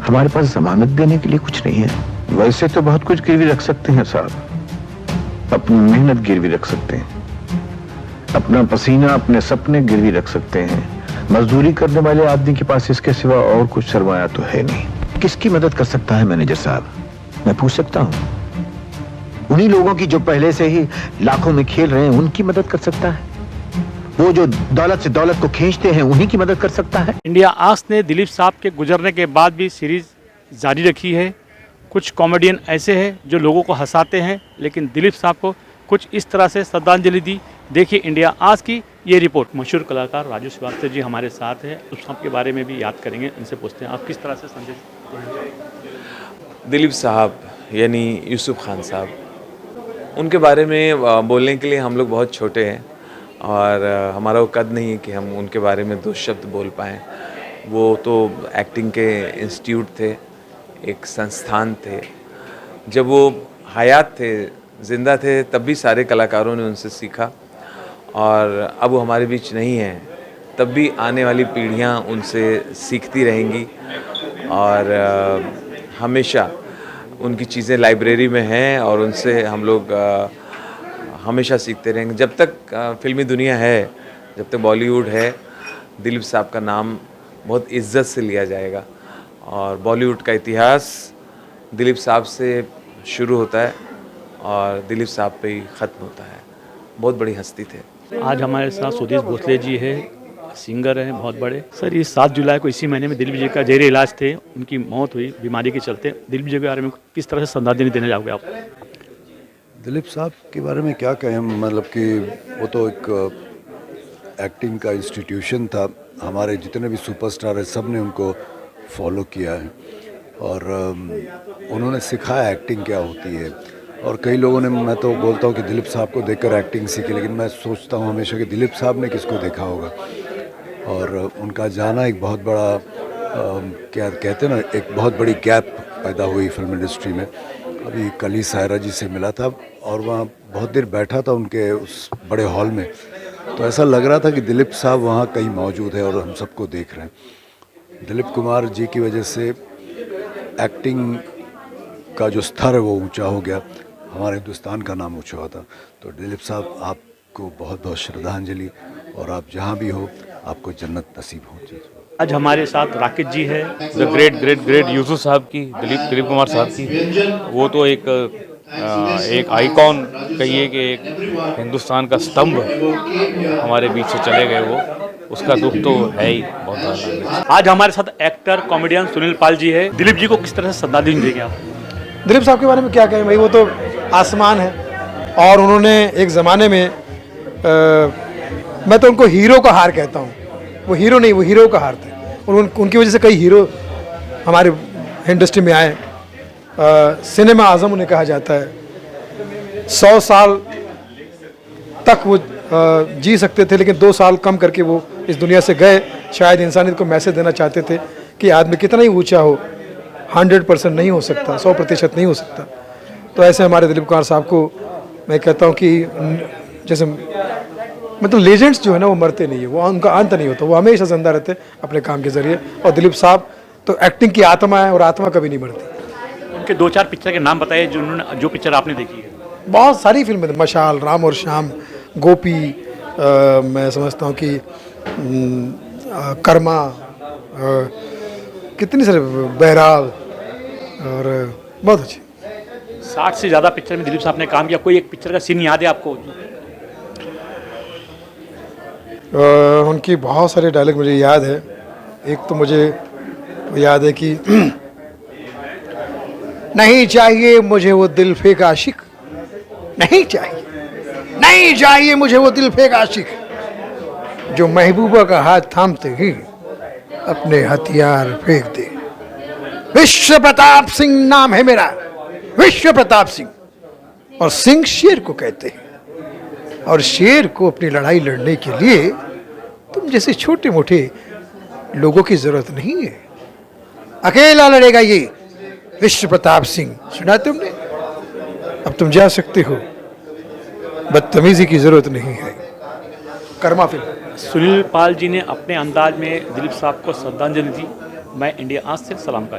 हमारे पास जमानत देने के लिए कुछ नहीं है। वैसे तो बहुत कुछ गिरवी रख सकते हैं साहब, अपनी मेहनत गिरवी रख सकते हैं, अपना पसीना, अपने सपने गिरवी रख सकते हैं। मजदूरी करने वाले आदमी के पास इसके सिवा और कुछ सरमाया तो है नहीं। किसकी मदद कर सकता है मैनेजर साहब, मैं पूछ सकता हूं? उन्हीं लोगों की जो पहले से ही लाखों में खेल रहे हैं, उनकी मदद कर सकता है। वो जो दौलत से दौलत को खींचते हैं, उन्हीं की मदद कर सकता है। इंडिया आस्क ने दिलीप साहब के गुजरने के बाद भी सीरीज जारी रखी है। कुछ कॉमेडियन ऐसे हैं जो लोगों को हंसाते हैं, लेकिन दिलीप साहब को कुछ इस तरह से श्रद्धांजलि दी। देखिए इंडिया आस्क की ये रिपोर्ट। मशहूर कलाकार राजू श्रीवास्तव जी हमारे साथ हैं, उस साहब के बारे में भी याद करेंगे। इनसे पूछते हैं आप किस तरह से संदेश देते हैं? दिलीप साहब यानी यूसुफ खान साहब, उनके बारे में बोलने के लिए हम लोग बहुत छोटे हैं और हमारा वो कद नहीं है कि हम उनके बारे में दो शब्द बोल पाएँ। वो तो एक्टिंग के इंस्टीट्यूट थे, एक संस्थान थे। जब वो हयात थे, ज़िंदा थे, तब भी सारे कलाकारों ने उनसे सीखा और अब वो हमारे बीच नहीं हैं, तब भी आने वाली पीढ़ियाँ उनसे सीखती रहेंगी और हमेशा उनकी चीज़ें लाइब्रेरी में हैं और उनसे हम लोग हमेशा सीखते रहेंगे। जब तक फिल्मी दुनिया है, जब तक बॉलीवुड है, दिलीप साहब का नाम बहुत इज्जत से लिया जाएगा और बॉलीवुड का इतिहास दिलीप साहब से शुरू होता है और दिलीप साहब पे ही ख़त्म होता है। बहुत बड़ी हस्ती थे। आज हमारे साथ सुदेश भोसले जी है, सिंगर हैं बहुत बड़े। सर ये 7 जुलाई को इसी महीने में दिलीप जी का जेरे इलाज थे, उनकी मौत हुई बीमारी के चलते। दिलीप जी के बारे में किस तरह से श्रद्धांजलि देने जाओगे आप? दिलीप साहब के बारे में क्या कहें, मतलब कि वो तो एक एक्टिंग का इंस्टीट्यूशन था। हमारे जितने भी सुपरस्टार हैं सब ने उनको फॉलो किया है और उन्होंने सिखाया एक्टिंग क्या होती है। और कई लोगों ने, मैं तो बोलता हूँ कि दिलीप साहब को देखकर एक्टिंग सीखी, लेकिन मैं सोचता हूँ हमेशा कि दिलीप साहब ने किसको देखा होगा। और उनका जाना एक बहुत बड़ा क्या कहते हैं ना, एक बहुत बड़ी गैप पैदा हुई फिल्म इंडस्ट्री में। अभी कल ही सायरा जी से मिला था और वहाँ बहुत देर बैठा था उनके उस बड़े हॉल में, तो ऐसा लग रहा था कि दिलीप साहब वहाँ कहीं मौजूद है और हम सबको देख रहे हैं। दिलीप कुमार जी की वजह से एक्टिंग का जो स्तर है वो ऊंचा हो गया, हमारे हिंदुस्तान का नाम ऊंचा हुआ था। तो दिलीप साहब आपको बहुत बहुत श्रद्धांजलि, और आप जहाँ भी हो आपको जन्नत नसीब हो। आज हमारे साथ राकेश जी है। The great great great Yusuf साहब की, दिलीप कुमार साहब की, वो तो एक आइकॉन कहिए कि एक हिंदुस्तान का स्तंभ हमारे बीच से चले गए। वो उसका दुख तो है ही बहुत ज़्यादा। आज हमारे साथ एक्टर कॉमेडियन सुनील पाल जी है। दिलीप जी को किस तरह से श्रद्धांजलि देंगे आप? दिलीप साहब के बारे में क्या कहें भाई, वो तो आसमान है और उन्होंने एक ज़माने में मैं तो उनको हीरो का हार कहता हूँ। वो हीरो नहीं, वो हीरो का हार थे। उनकी वजह से कई हीरो हमारे इंडस्ट्री में आए। सिनेमा आज़म उन्हें कहा जाता है। 100 साल तक वो जी सकते थे, लेकिन 2 साल कम करके वो इस दुनिया से गए। शायद इंसानियत को मैसेज देना चाहते थे कि आदमी कितना ही ऊंचा हो, 100% नहीं हो सकता, 100% नहीं हो सकता। तो ऐसे हमारे दिलीप कुमार साहब को मैं कहता हूँ कि जैसे मतलब लेजेंड्स जो है ना वो मरते नहीं है, वो उनका अंत नहीं होता, वो हमेशा जिंदा रहते अपने काम के ज़रिए। और दिलीप साहब तो एक्टिंग की आत्मा है और आत्मा कभी नहीं मरती। उनके 2-4 पिक्चर के नाम बताइए जो पिक्चर आपने देखी है। बहुत सारी फिल्में, मशाल, राम और श्याम, गोपी, मैं समझता हूँ कि कर्मा, कितनी सारे, बहरहाल, और बहुत अच्छी। 60 से ज़्यादा पिक्चर में दिलीप साहब ने काम किया। कोई एक पिक्चर का सीन याद है आपको? उनकी बहुत सारे डायलॉग मुझे याद है। एक तो मुझे याद है कि नहीं चाहिए मुझे वो दिल फेक आशिक, नहीं चाहिए मुझे वो दिल फेक आशिक, जो महबूबा का हाथ थामते ही अपने हथियार फेंक दे। विश्व प्रताप सिंह नाम है मेरा, विश्व प्रताप सिंह। और सिंह शेर को कहते हैं, और शेर को अपनी लड़ाई लड़ने के लिए तुम जैसे छोटे मोटे लोगों की जरूरत नहीं है। अकेला लड़ेगा ये विश्व प्रताप सिंह। सुना तुमने? अब तुम जा सकते हो, बदतमीजी की जरूरत नहीं है। कर्मा फिल्म। सुनील पाल जी ने अपने अंदाज में दिलीप साहब को श्रद्धांजलि दी। मैं इंडिया आज से सलाम का